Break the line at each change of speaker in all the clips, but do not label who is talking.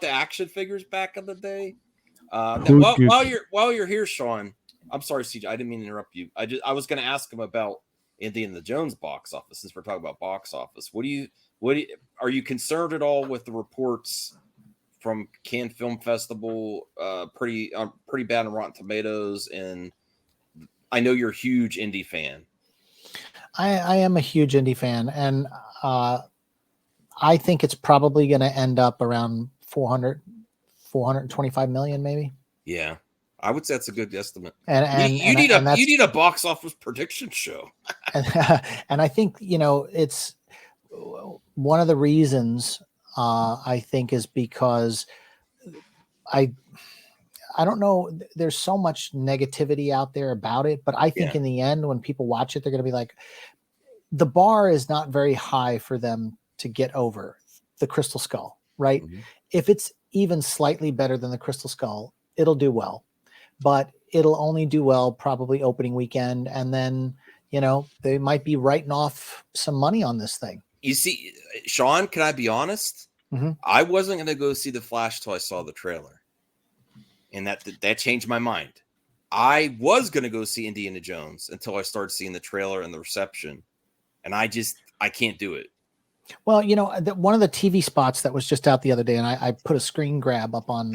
the action figures back in the day.
Who do you,
While you're here, Sean, I'm sorry, CJ, I didn't mean to interrupt you. I was going to ask him about Indiana Jones box office since we're talking about box office. Are you concerned at all with the reports from Cannes Film Festival? Pretty bad on Rotten Tomatoes, and I know you're a huge indie fan.
I am a huge indie fan, and I think it's probably going to end up around 425 million, maybe.
Yeah, I would say that's a good estimate.
And
you need a box office prediction show.
and I think, it's one of the reasons I think is because I don't know. There's so much negativity out there about it, but I think in the end, when people watch it, they're going to be like, the bar is not very high for them to get over the Crystal Skull, right? Mm-hmm. If it's even slightly better than the Crystal Skull, it'll do well, but it'll only do well probably opening weekend. And then, they might be writing off some money on this thing.
You see, Sean, can I be honest?
Mm-hmm.
I wasn't going to go see The Flash till I saw the trailer. And that changed my mind. I was going to go see Indiana Jones until I started seeing the trailer and the reception. And I can't do it.
Well, one of the TV spots that was just out the other day, and I put a screen grab up on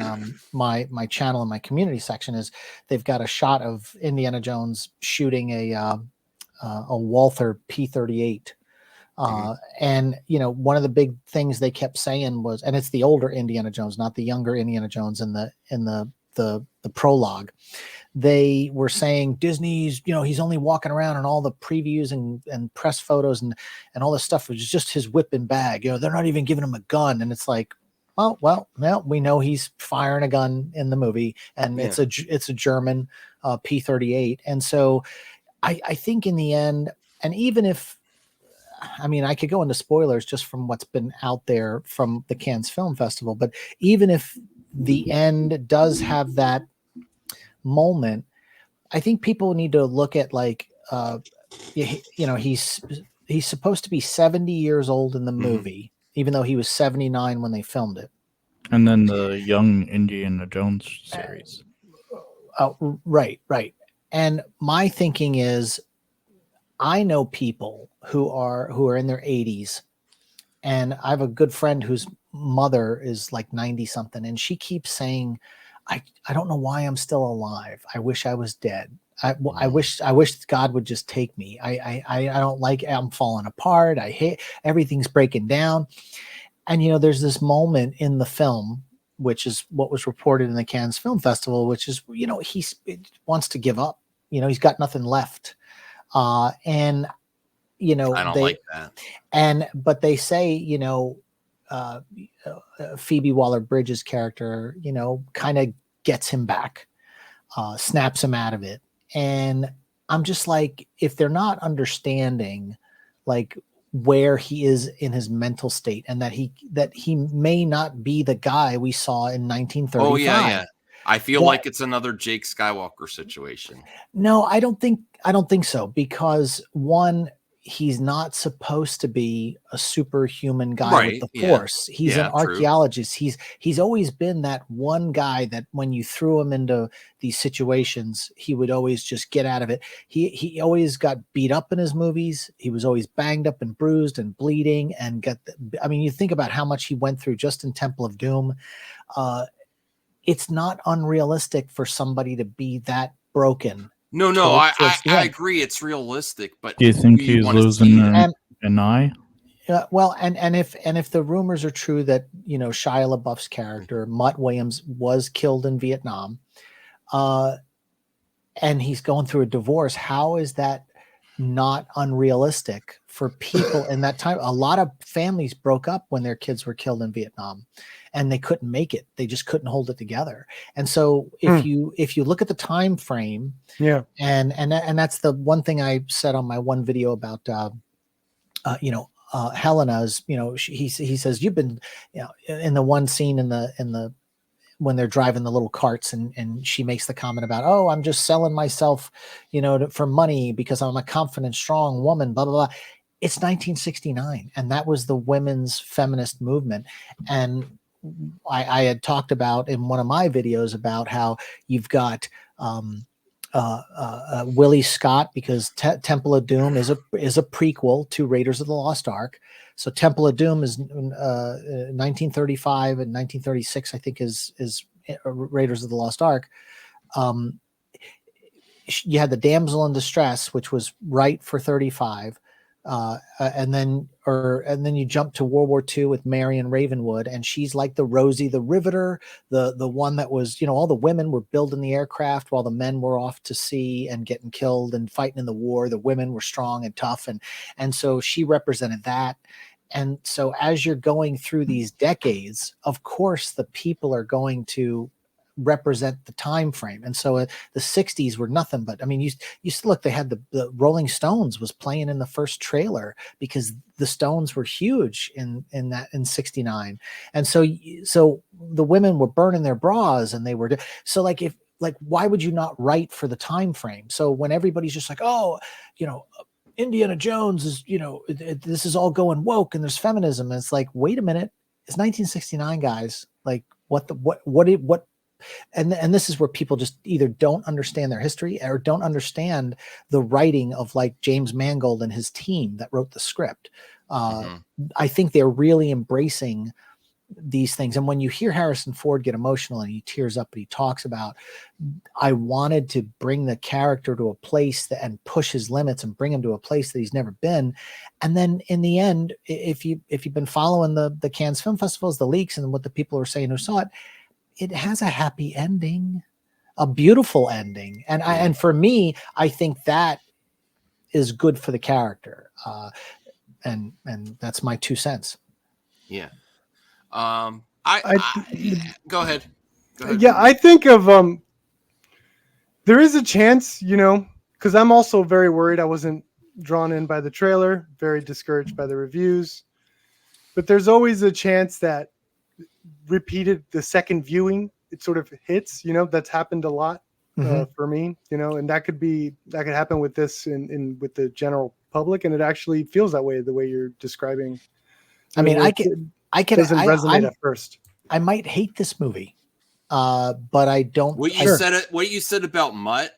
my channel in my community section, is they've got a shot of Indiana Jones shooting a Walther P-38. And one of the big things they kept saying was, and it's the older Indiana Jones, not the younger Indiana Jones in the prologue. They were saying Disney's, he's only walking around and all the previews and press photos and all this stuff was just his whip and bag. They're not even giving him a gun. And it's like, oh, well, we know he's firing a gun in the movie, and it's a German P-38. And so I think in the end, and even if, I could go into spoilers just from what's been out there from the Cannes Film Festival, but even if the end does have that moment, I think people need to look at he's supposed to be 70 years old in the movie, even though he was 79 when they filmed it.
And then the Young Indiana Jones series.
Right. And my thinking is, I know people who are in their 80s, and I have a good friend whose mother is like 90 something, and she keeps saying, I don't know why I'm still alive. I wish I was dead. I wish God would just take me. I don't like, I'm falling apart. I hate, everything's breaking down. And, there's this moment in the film, which is what was reported in the Cannes Film Festival, which is, he wants to give up. He's got nothing left. And,
I don't like that.
But they say, Phoebe Waller-Bridge's character, kind of gets him back, snaps him out of it. And I'm just like, if they're not understanding like where he is in his mental state, and that he may not be the guy we saw in 1935.
Oh yeah. I feel like it's another Jake Skywalker situation.
No, I don't think so, because one, he's not supposed to be a superhuman guy with the Force. He's an archaeologist. True. He's always been that one guy that when you threw him into these situations, he would always just get out of it. He always got beat up in his movies. He was always banged up and bruised and bleeding and you think about how much he went through just in Temple of Doom. It's not unrealistic for somebody to be that broken.
No, I agree. It's realistic, but
do you think he's losing an eye?
Well, and if the rumors are true that Shia LaBeouf's character Mutt Williams was killed in Vietnam, and he's going through a divorce, how is that not unrealistic for people in that time? A lot of families broke up when their kids were killed in Vietnam, and they couldn't make it. They just couldn't hold it together. And so if you look at the time frame, and that's the one thing I said on my one video about Helena's, he says, you've been, in the one scene in the when they're driving the little carts, and she makes the comment about, oh, I'm just selling myself, for money because I'm a confident, strong woman, blah, blah, blah. It's 1969. And that was the women's feminist movement. And I had talked about in one of my videos about how you've got Willie Scott, because Temple of Doom is a prequel to Raiders of the Lost Ark. So Temple of Doom is 1935 and 1936, I think, is Raiders of the Lost Ark. You had the Damsel in Distress, which was right for 35. And then you jump to World War II with Marion Ravenwood, and she's like the Rosie the Riveter, the one that was, all the women were building the aircraft while the men were off to sea and getting killed and fighting in the war. The women were strong and tough, and so she represented that. And so as you're going through these decades, of course, the people are going to represent the time frame. And so the 60s were nothing but, I mean, you look, they had the Rolling Stones was playing in the first trailer because the Stones were huge in 69. And so the women were burning their bras, and they were, so why would you not write for the time frame? So when everybody's just like, oh, Indiana Jones is, this is all going woke and there's feminism. And it's like, wait a minute, it's 1969, guys. Like what and this is where people just either don't understand their history or don't understand the writing of like James Mangold and his team that wrote the script. I think they're really embracing these things. And when you hear Harrison Ford get emotional and he tears up and he talks about, I wanted to bring the character to a place and push his limits and bring him to a place that he's never been. And then in the end, if you've been following the Cannes Film Festivals, the leaks, and what the people are saying who saw it, it has a happy ending, a beautiful ending. And for me, I think that is good for the character. And that's my 2 cents.
Yeah. Go ahead.
Yeah, I think of there is a chance, because I'm also very worried. I wasn't drawn in by the trailer, very discouraged by the reviews, but there's always a chance that repeated the second viewing, it sort of hits. That's happened a lot for me. And that could happen with this in with the general public, and it actually feels that way, the way you're describing.
I mean, I can
doesn't resonate at first.
I might hate this movie, but I don't.
What you said about Mutt,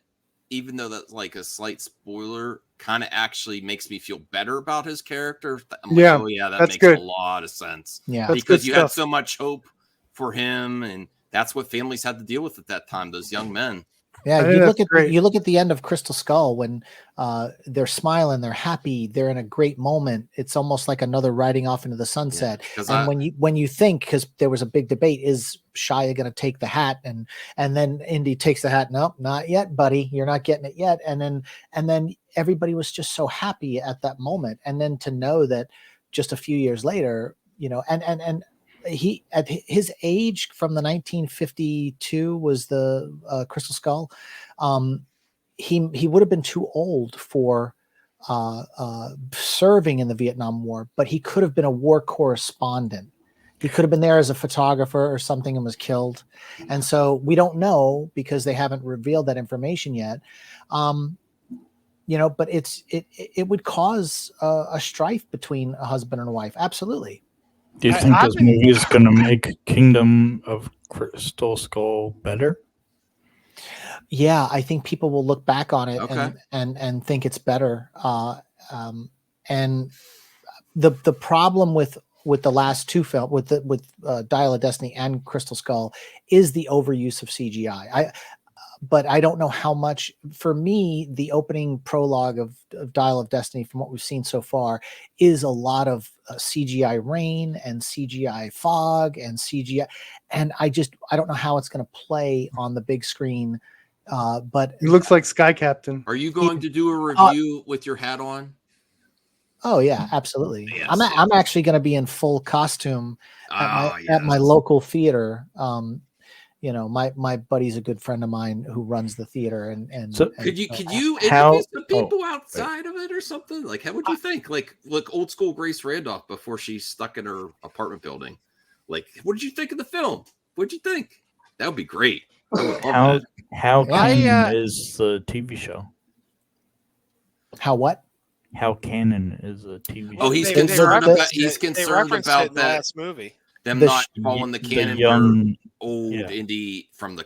even though that's like a slight spoiler, kind of actually makes me feel better about his character. I'm like, oh yeah, that makes
good.
A lot of sense.
Yeah,
because you had so much hope for him, and that's what families had to deal with at that time. Those young men.
Yeah, you look at the end of Crystal Skull when they're smiling, they're happy, they're in a great moment. It's almost like another riding off into the sunset. Yeah, and when you think, because there was a big debate, is Shia going to take the hat? And then Indy takes the hat. Nope, not yet, buddy. You're not getting it yet. And then everybody was just so happy at that moment. And then to know that just a few years later, and he at his age from the 1952 was the Crystal Skull. He would have been too old for serving in the Vietnam War, but he could have been a war correspondent. He could have been there as a photographer or something and was killed. And so we don't know because they haven't revealed that information yet. But it would cause a strife between a husband and a wife. Absolutely.
Do you think this movie is going to make Kingdom of Crystal Skull better?
Yeah, I think people will look back on it and think it's better. And the problem with the last two films, with Dial of Destiny and Crystal Skull, is the overuse of CGI. But I don't know how much. For me, the opening prologue of Dial of Destiny, from what we've seen so far, is a lot of CGI rain and CGI fog and CGI. And I don't know how it's going to play on the big screen. But
it looks like Sky Captain.
Are you going to do a review with your hat on?
Oh yeah, absolutely.
Yes.
I'm actually going to be in full costume at my local theater. My buddy's a good friend of mine who runs the theater, and
so could you interview some people outside of it or something? Like, how would you think? Like old school Grace Randolph before she's stuck in her apartment building. Like, what did you think of the film? What'd you think? That would be great.
How canon is the TV show?
How what?
How canon is a TV show?
Oh, he's concerned about that.
Last movie.
them
The
not
sh-
following the
The
canon where
young,
old
yeah.
indie from the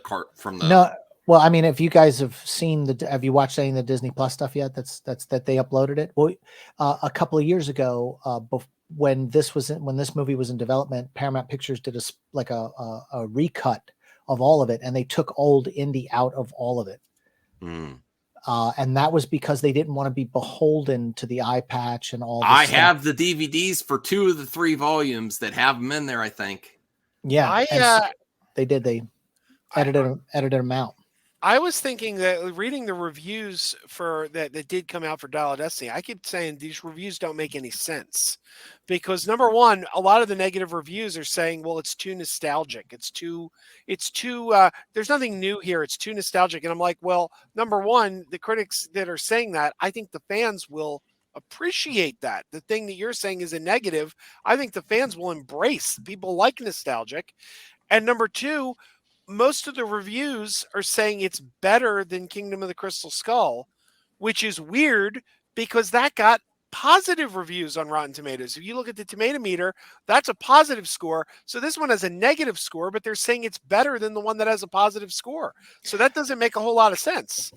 No, well, I mean, if you guys have seen have you watched any of the Disney Plus stuff yet? That they uploaded it. Well, a couple of years ago, when this movie was in development, Paramount Pictures did a recut of all of it, and they took old indie out of all of it.
Mm.
And that was because they didn't want to be beholden to the eye patch and all.
I
stuff.
have the DVDs for 2 of the 3 volumes that have them in there, I think.
Yeah, they did. They edited them out.
I was thinking that reading the reviews for that did come out for Dial of Destiny, I keep saying these reviews don't make any sense because number one, a lot of the negative reviews are saying, well, it's too nostalgic. It's too, there's nothing new here. It's too nostalgic. And I'm like, well, number one, the critics that are saying that, I think the fans will appreciate that. The thing that you're saying is a negative. I think the fans will embrace. People like nostalgic. And number two, most of the reviews are saying it's better than Kingdom of the Crystal Skull, which is weird because that got positive reviews on Rotten Tomatoes. If you look at the tomato meter, that's a positive score. So this one has a negative score, but they're saying it's better than the one that has a positive score. So that doesn't make a whole lot of sense.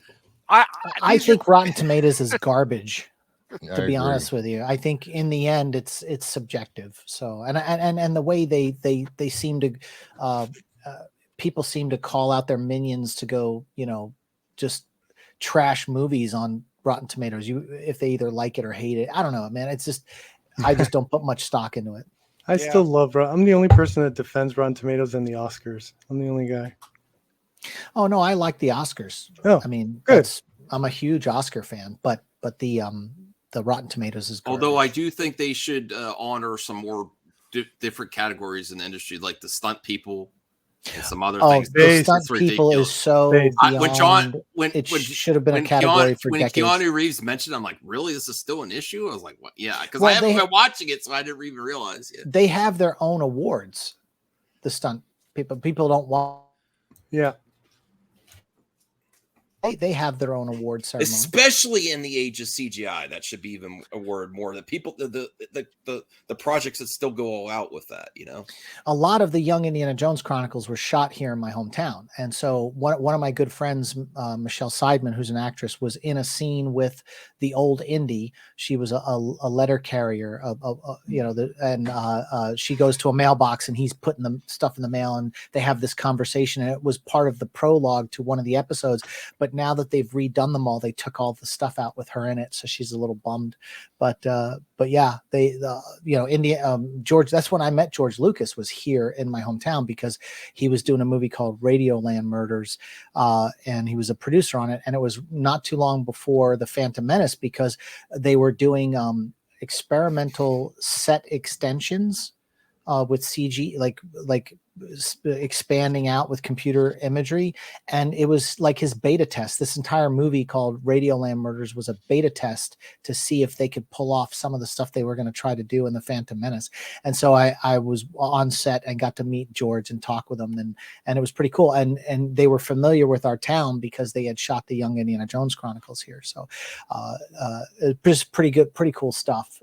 I think Rotten Tomatoes is garbage.
I
To be
agree.
honest with you, I think in the end it's subjective. So and the way they seem to people seem to call out their minions to go, just trash movies on Rotten Tomatoes. If they either like it or hate it, I don't know, man. It's just I just don't put much stock into it.
I still love. I'm the only person that defends Rotten Tomatoes in the Oscars. I'm the only guy.
Oh no, I like the Oscars.
Oh,
I mean,
good.
I'm a huge Oscar fan, but the Rotten Tomatoes is garbage.
Although I do think they should honor some more different categories in the industry, like the stunt people and some other things.
The
It's
stunt people is so beyond.
When
Should have been a category for
when
decades.
Keanu Reeves mentioned, I'm like, really, this is still an issue? I was like, what? Yeah, because
Well,
I haven't been watching it, so I didn't even realize it.
They have their own awards. The stunt people don't want.
Yeah.
They have their own award ceremony.
Especially in the age of CGI, that should be even a word more. The people, the projects that still go all out with that,
A lot of the Young Indiana Jones Chronicles were shot here in my hometown, and so one of my good friends, Michelle Seidman, who's an actress, was in a scene with the old Indy. She was a letter carrier, and she goes to a mailbox, and he's putting the stuff in the mail, and they have this conversation, and it was part of the prologue to one of the episodes, but now that they've redone them all, they took all the stuff out with her in it, so she's a little bummed. But yeah, George. That's when I met George Lucas. Was here in my hometown because he was doing a movie called Radioland Murders, and he was a producer on it. And it was not too long before The Phantom Menace because they were doing experimental set extensions with CG, like expanding out with computer imagery, and it was like his beta test. This entire movie called Radioland Murders was a beta test to see if they could pull off some of the stuff they were going to try to do in The Phantom Menace. And so I was on set and got to meet George and talk with him, and it was pretty cool. And they were familiar with our town because they had shot the Young Indiana Jones Chronicles here. So it was pretty good, pretty cool stuff.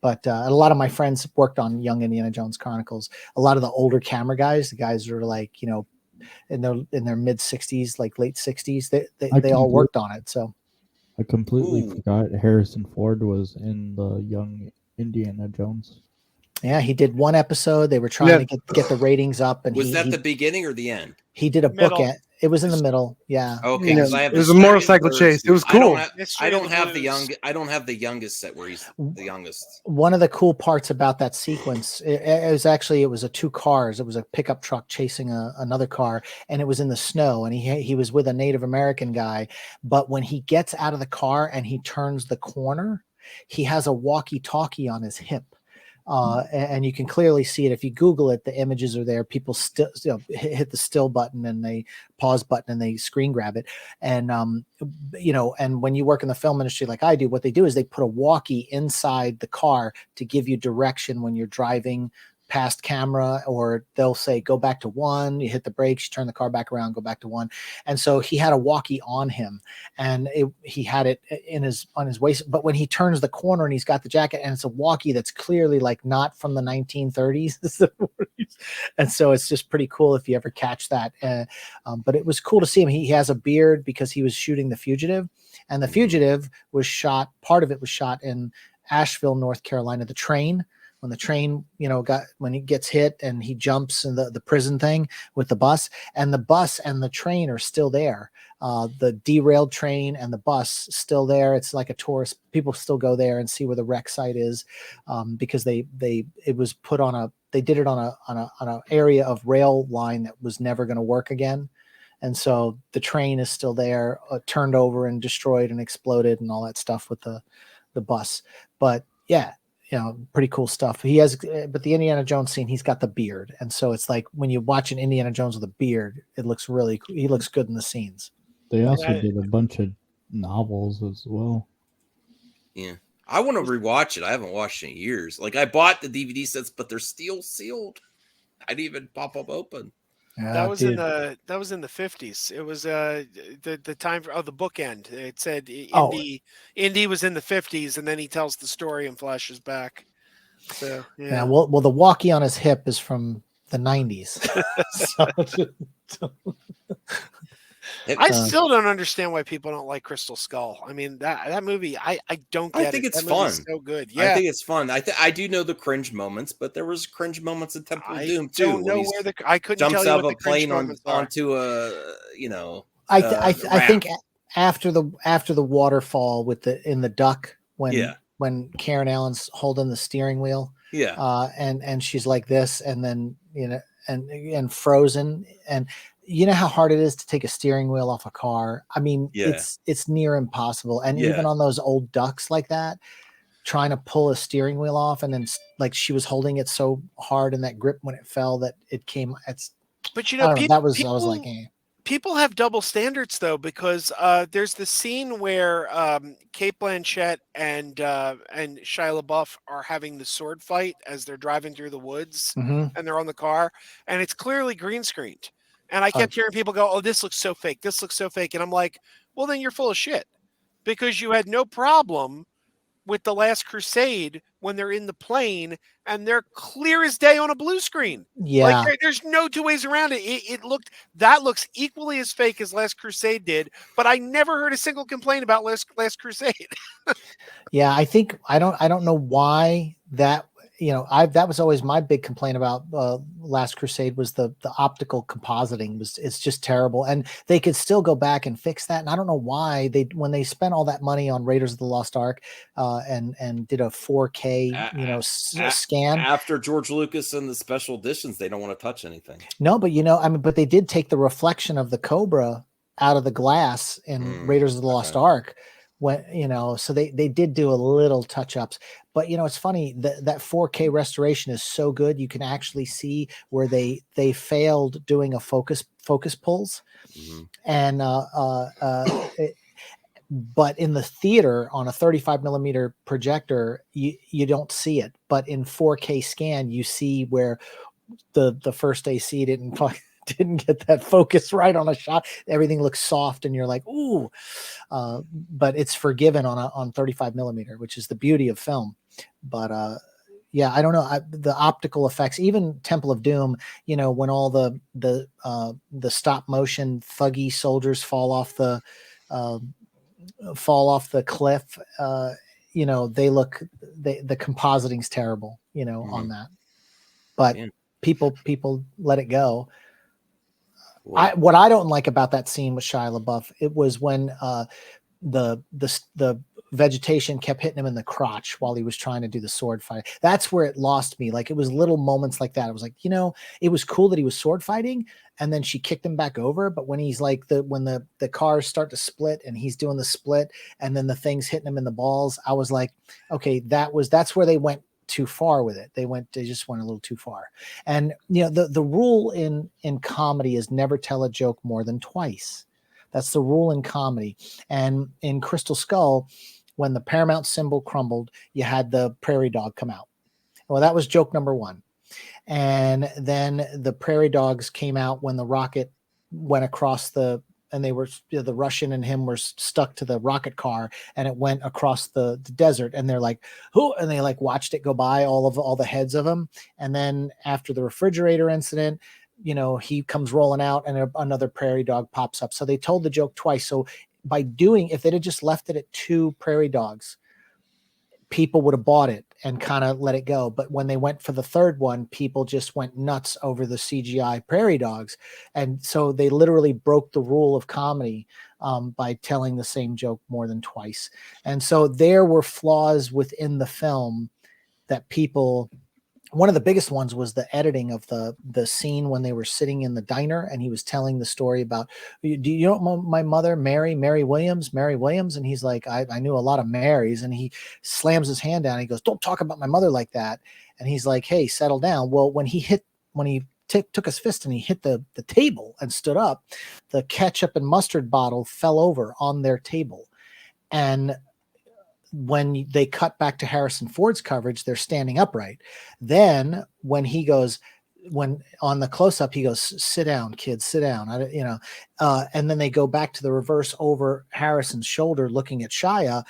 But a lot of my friends worked on Young Indiana Jones Chronicles. A lot of the older camera guys, the guys who are like, in their mid 60s, like late 60s, they all worked on it. So
I completely forgot Harrison Ford was in the Young Indiana Jones.
yeah, he did one episode. They were trying to get the ratings up, and
Was that the beginning or the end?
He did a
Middle.
book. It was in the middle. Yeah.
Okay, because I have
It was
the
a motorcycle
Stranger
chase. It was
Things. I
cool.
don't have I don't have the youngest set where he's the youngest.
One of the cool parts about that sequence, it was a 2 cars. It was a pickup truck chasing another car, and it was in the snow, and he was with a Native American guy. But when he gets out of the car and he turns the corner, he has a walkie-talkie on his hip. And you can clearly see it if you Google it. The images are there. People still hit the still button and they pause button and they screen grab it. And and when you work in the film industry like I do, what they do is they put a walkie inside the car to give you direction when you're driving past camera, or they'll say go back to 1, you hit the brakes, you turn the car back around, go back to 1. And so he had a walkie on him, and he had it on his waist, but when he turns the corner and he's got the jacket, and it's a walkie that's clearly like not from the 1930s, it's the 40s. And so it's just pretty cool if you ever catch that. But it was cool to see him. He has a beard because he was shooting The Fugitive, and The Fugitive was shot, part of it was shot in Asheville, North Carolina. The train, when the train, when he gets hit and he jumps in the prison thing with the bus, and the train are still there. The derailed train and the bus still there. It's like a tourist. People still go there and see where the wreck site is, because they was put on they did it on a area of rail line that was never going to work again. And so the train is still there, turned over and destroyed and exploded and all that stuff with the bus. But yeah, pretty cool stuff. But the Indiana Jones scene, he's got the beard. And so it's like when you watch an Indiana Jones with a beard, it looks he looks good in the scenes.
They also did a bunch of novels as well.
Yeah. I want to rewatch it. I haven't watched it in years. Like, I bought the DVD sets, but they're still sealed. I didn't even pop them open.
That was in the 50s. It was the time for the bookend. It said Indy was in the 50s, and then he tells the story and flashes back. So yeah.
Well, the walkie on his hip is from the 90s.
I still don't understand why people don't like Crystal Skull. I mean, that movie, I don't get it.
I think it's
that
fun.
So good. Yeah,
I think it's fun. I do know the cringe moments, but there was cringe moments in Temple of Doom too.
I don't know where I couldn't
jumps
tell you
out of
what
a
the cringe
plane
moments are.
onto
I think after the waterfall in the duck when Karen Allen's holding the steering wheel, and she's like this, and then and frozen, and you know how hard it is to take a steering wheel off a car. I mean, it's near impossible, and even on those old ducks like that, trying to pull a steering wheel off, and then like she was holding it so hard in that grip when it fell that it came.
But
I was like.
People have double standards though, because there's the scene where Cate Blanchett and Shia LaBeouf are having the sword fight as they're driving through the woods, and they're on the car, and it's clearly green screened. And I kept hearing people go, "Oh, this looks so fake. This looks so fake." And I'm like, "Well, then you're full of shit, because you had no problem with The Last Crusade when they're in the plane and they're clear as day on a blue screen.
Yeah.
Like there's no two ways around it. That looks equally as fake as Last Crusade did, but I never heard a single complaint about Last Crusade.
Yeah, I think I don't know why that, that was always my big complaint about Last Crusade was the optical compositing it's just terrible, and they could still go back and fix that. And I don't know why when they spent all that money on Raiders of the Lost Ark and did a 4K scan
after George Lucas and the special editions, they don't want to touch anything.
No, but but they did take the reflection of the Cobra out of the glass in Raiders of the Lost Ark. When so they did do a little touch ups, but it's funny that 4K restoration is so good you can actually see where they failed doing a focus pulls, and but in the theater on a 35 millimeter projector you don't see it, but in 4K scan you see where the first AC didn't get that focus right on a shot. Everything looks soft and you're like, ooh, but it's forgiven on 35 millimeter, which is the beauty of film. But I don't know, the optical effects, even Temple of Doom, when all the stop motion thuggy soldiers fall off the cliff, the compositing's terrible, on that, but people let it go. What I don't like about that scene with Shia LaBeouf, it was when the vegetation kept hitting him in the crotch while he was trying to do the sword fight. That's where it lost me. Like, it was little moments like that. I was like, it was cool that he was sword fighting, and then she kicked him back over. But when he's like when the cars start to split and he's doing the split, and then the thing's hitting him in the balls, I was like, okay, that's where they went too far with it. They just went a little too far. And the rule in comedy is never tell a joke more than twice. That's the rule in comedy. And in Crystal Skull, when the Paramount symbol crumbled, you had the prairie dog come out. Well, that was joke number one. And then the prairie dogs came out when the rocket went across and they were, the Russian and him were stuck to the rocket car, and it went across the desert, and they're like, who? And they like watched it go by, all the heads of them. And then after the refrigerator incident, he comes rolling out and another prairie dog pops up. So they told the joke twice. So if they'd have just left it at 2 prairie dogs, people would have bought it and kind of let it go. But when they went for the third one, people just went nuts over the CGI prairie dogs. And so they literally broke the rule of comedy by telling the same joke more than twice. And so there were flaws within the film that one of the biggest ones was the editing of the scene when they were sitting in the diner and he was telling the story about, do you know my mother, Mary Williams? And he's like, I knew a lot of Marys. And he slams his hand down and he goes, don't talk about my mother like that. And he's like, hey, settle down. Well, when he took his fist and he hit the table and stood up, the ketchup and mustard bottle fell over on their table. And when they cut back to Harrison Ford's coverage, they're standing upright. Then when on the close-up, he goes, sit down, kids, sit down. And then they go back to the reverse over Harrison's shoulder, looking at Shia.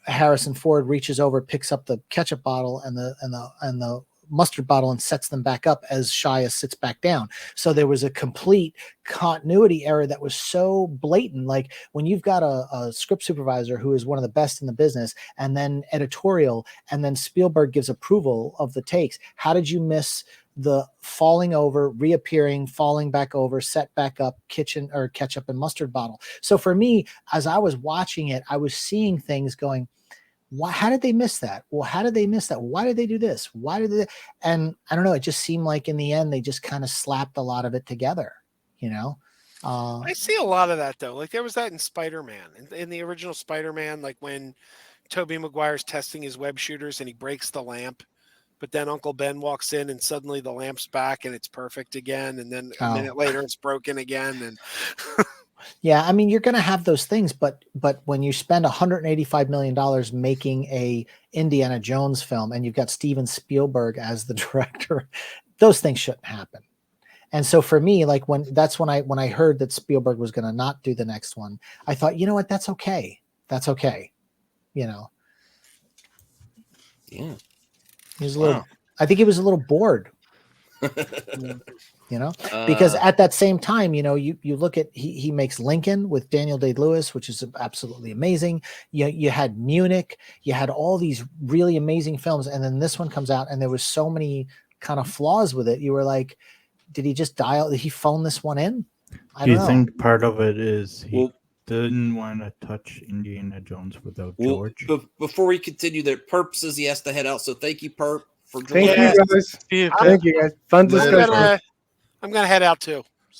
Harrison Ford reaches over, picks up the ketchup bottle and the mustard bottle and sets them back up as Shia sits back down. So there was a complete continuity error that was so blatant. Like when you've got a script supervisor who is one of the best in the business, and then editorial, and then Spielberg gives approval of the takes, how did you miss the falling over, reappearing, falling back over, set back up, ketchup and mustard bottle? So for me, as I was watching it, I was seeing things going, how did they miss that? Well, how did they miss that? Why did they do this? Why did they? And I don't know. It just seemed like in the end, they just kind of slapped a lot of it together, I
see a lot of that though. Like there was that in Spider-Man, in the original Spider-Man, like when Tobey Maguire's testing his web shooters and he breaks the lamp, but then Uncle Ben walks in and suddenly the lamp's back and it's perfect again. And then a minute later it's broken again. And
yeah, I mean, you're going to have those things, but when you spend $185 million making a Indiana Jones film and you've got Steven Spielberg as the director, those things shouldn't happen. And so for me, like when I heard that Spielberg was going to not do the next one, I thought, you know what, that's okay. That's okay.
Yeah.
He was I think he was a little bored. Because at that same time, you look at he makes Lincoln with Daniel Day-Lewis, which is absolutely amazing. You had Munich, you had all these really amazing films, and then this one comes out, and there was so many kind of flaws with it. You were like, did he just dial? Did he phone this one in?
Do you think part of it is he didn't want to touch Indiana Jones without George?
Before we continue, there, Perp says he has to head out. So thank you, Perp, for joining
Thank you guys. Thank you guys. Fun discussion.
I'm gonna head out too.